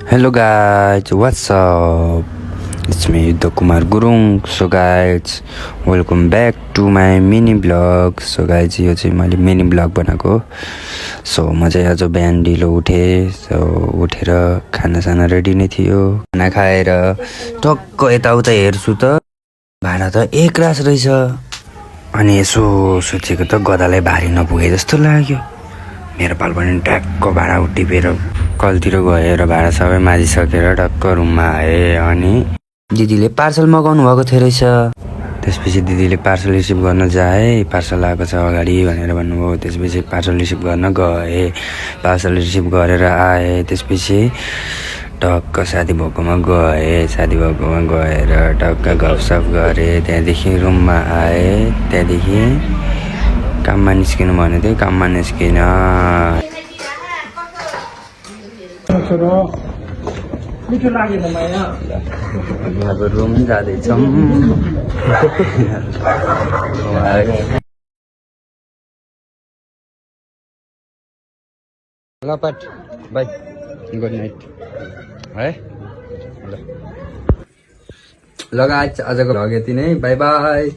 Hello guys, what's up? It's me Yuddha Kumar Gurung. So guys, welcome back to my mini vlog. So guys, यो चाहिँ मैले mini vlog बनाएको. So म चाहिँ आज बिहान ढिलो उठेँ. सो उठेर खानासाना रेडी नै थियो. खाना खाएर टक्क यताउता हेर्छु त भाडा त एक रास रहेछ. अनि यसो सोचेको त गदालाई भारी नपुगे जस्तो लाग्यो. मेरो पाल पनि ट्याक्क भाडा टिपेर कलतिर गएर भाडा सबै माझिसकेर टक्क रुममा आएँ. अनि दिदीले पार्सल मगाउनु भएको थियो रहेछ. त्यसपछि दिदीले पार्सल रिसिभ गर्न जाएँ. पार्सल आएको छ अगाडि भनेर भन्नुभयो. त्यसपछि पार्सल रिसिभ गर्न गएँ. पार्सल रिसिभ गरेर आएँ. त्यसपछि टक्क साथी भएकोमा गएँ. साथी भएकोमा गएर टक्क गफसफ गरेँ. त्यहाँदेखि रुममा आएँ. त्यहाँदेखि काममा निस्किनु भनेको थियो, काममा निस्किन. अब रुम जाँदैछौँ. ल पाट बाई, गुड नाइट है. ल गाइस, आजको भ्लग यति नै. By by.